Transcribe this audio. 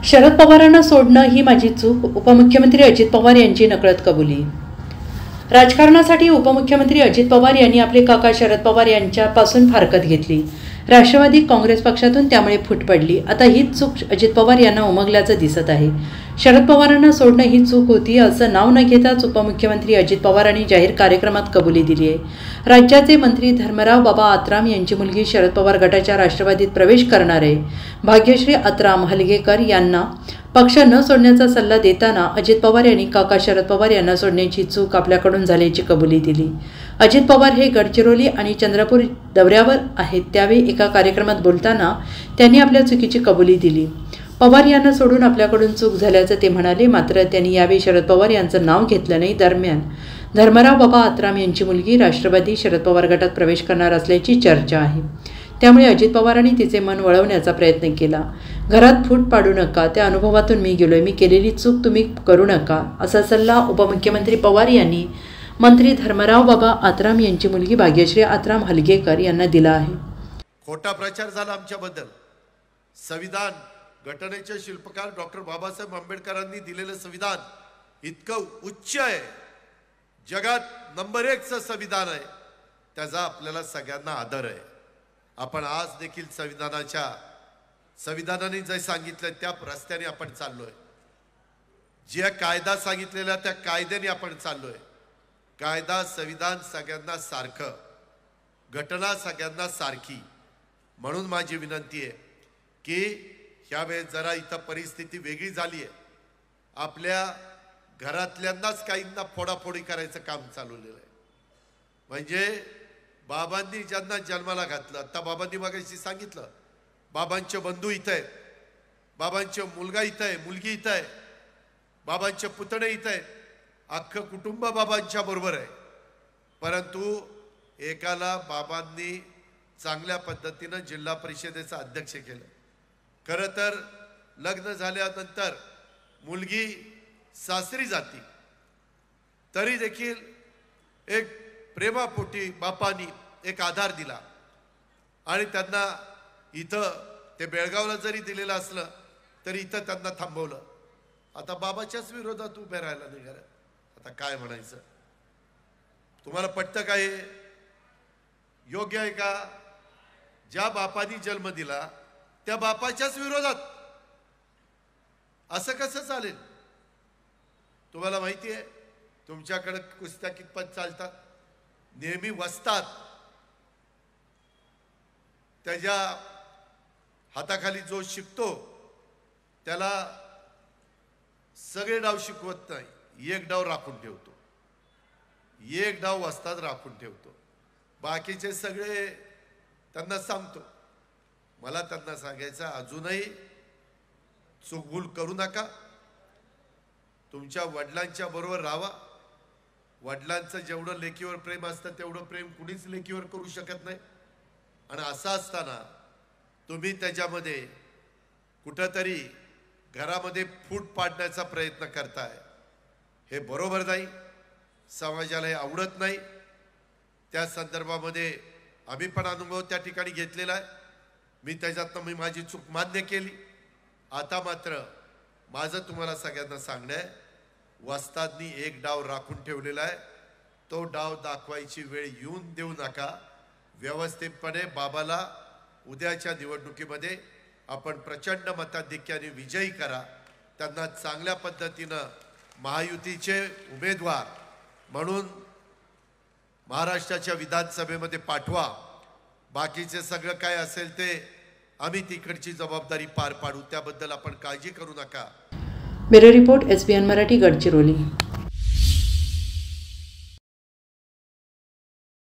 शरद पवारांना सोडणं ही माझी चूक, उपमुख्यमंत्री अजित पवार यांची नकळत कबुली। राजकारणासाठी उपमुख्यमंत्री अजित पवार यांनी आपले काका शरद पवार यांच्यापासून फारकत घेतली। राष्ट्रवादी काँग्रेस पक्षातून त्यामुळे फूट पडली। आता हीच चूक अजित पवार यांना उमगल्याचं दिसत आहे। शरद पवारांना सोडणं ही चूक होती असं नाव न घेताच उपमुख्यमंत्री अजित पवारांनी जाहीर कार्यक्रमात कबुली दिली आहे। राज्याचे मंत्री धर्मराव बाबा आत्राम यांची मुलगी शरद पवार गटाच्या राष्ट्रवादीत प्रवेश करणार आहे। भाग्यश्री आत्राम हलगेकर यांना पक्ष न सोडण्याचा सल्ला देताना अजित पवार यांनी काका शरद पवार यांना सोडण्याची चूक आपल्याकडून झाल्याची कबुली दिली। अजित पवार हे गडचिरोली आणि चंद्रपूर दौऱ्यावर आहेत, त्यावेळी एका कार्यक्रमात बोलताना त्यांनी आपल्या चुकीची कबुली दिली। पवार यांना सोडून आपल्याकडून चूक झाल्याचं ते म्हणाले, मात्र त्यांनी यावेळी शरद पवार यांचं नाव घेतलं नाही। दरम्यान धर्मराव बाबा आत्राम यांची मुलगी राष्ट्रवादी शरद पवार गटात प्रवेश करणार असल्याची चर्चा आहे। त्यामुळे अजित पवारांनी तिचे मन वळवण्याचा प्रयत्न केला। घरात फूट पाडू नका, त्या अनुभवातून मी गेलोय, मी केलेली चूक तुम्ही करू नका असा सल्ला उपमुख्यमंत्री पवार यांनी मंत्री धर्मराव बाबा आत्राम यांची मुलगी भाग्यश्री आत्राम हलगेकर यांना दिला आहे। खोटा प्रचार झाला आमच्याबद्दल। संविधान घटनेचे शिल्पकार डॉक्टर बाबासाहेब आंबेडकरांनी दिलेलं संविधान इतकं उच्च आहे, जगात नंबर 1चं संविधान आहे, त्याचा आपल्याला सगळ्यांना आदर आहे। आपण आज देखील संविधानाने जे सांगितलं त्या रस्त्याने आपण चाललोय। जे कायदा सांगितलेला त्या कायद्याने आपण चाललोय। कायदा संविधान सगळ्यांना सारखं, घटना सगळ्यांना सारखी। म्हणून माझी विनंती आहे की ह्यावेळेस जरा इथं परिस्थिती वेगळी झाली आहे। आपल्या घरातल्यांनाच काहींना फोडाफोडी करायचं काम चालवलेलं आहे। म्हणजे बाबांनी ज्यांना जन्माला घातलं, आता बाबांनी मगाशी सांगितलं, बाबांचे बंधू इथं आहेत, बाबांचे मुलगा इथं आहे, मुलगी इथं आहे, बाबांचे पुतणे इथं आहेत, अख्खं कुटुंब बाबांच्या बरोबर आहे। परंतु एकाला बाबांनी चांगल्या पद्धतीनं जिल्हा परिषदेचा अध्यक्ष केलं। खरं तर लग्न झाल्यानंतर मुलगी सासरी जाती, तरी देखील एक प्रेमापोटी बापांनी एक आधार दिला आणि त्यांना इथं ते बेळगावला जरी दिलेलं असलं तरी इथं त्यांना थांबवलं। आता बाबाच्याच विरोधात उभे राहायला निघाले, आता काय म्हणायचं? तुम्हाला पटतं का? हे योग्य आहे का? ज्या बापानी जन्म दिला त्या बापाच्याच विरोधात असं कसं चालेल? तुम्हाला माहिती आहे तुमच्याकडे कुस्त्या कितपत चालतात? नेहमी वसतात, त्याच्या हाताखाली जो शिकतो त्याला सगळे डाव शिकवत नाही, एक डाव राखून ठेवतो, एक डाव वस्तात राखून ठेवतो, बाकीचे सगळे त्यांना सांगतो। मला त्यांना सांगायचं, अजूनही चूकभूल करू नका, तुमच्या वडिलांच्या बरोबर राहा। वडिलांचं जेवढं लेकीवर प्रेम असतं तेवढं प्रेम कुणीच लेकीवर करू शकत नाही। आणि असं असताना तुम्ही त्याच्यामध्ये कुठंतरी घरामध्ये फूट पाडण्याचा प्रयत्न करताय, हे बरोबर नाही, समाजाला हे आवडत नाही। त्या संदर्भामध्ये आम्ही पण अनुभव त्या ठिकाणी घेतलेला आहे। मी त्याच्यातनं माझी चूक मान्य केली। आता मात्र माझं तुम्हाला सगळ्यांना सांगणं आहे, वस्तादनी एक डाव राखून ठेवलेला आहे, तो डाव दाखवायची वेळ येऊन देऊ नका। व्यवस्थितपणे बाबाला उद्याच्या निवडणुकीमध्ये आपण प्रचंड मताधिक्याने विजयी करा, त्यांना चांगल्या पद्धतीनं महायुतीचे उमेदवार म्हणून महाराष्ट्राच्या विधानसभेमध्ये पाठवा। बाकीचे सगळं काय असेल ते आम्ही तिकडची जबाबदारी पार पाडू, त्याबद्दल आपण काळजी करू नका। Bureau report SBN Marathi, Gadchiroli.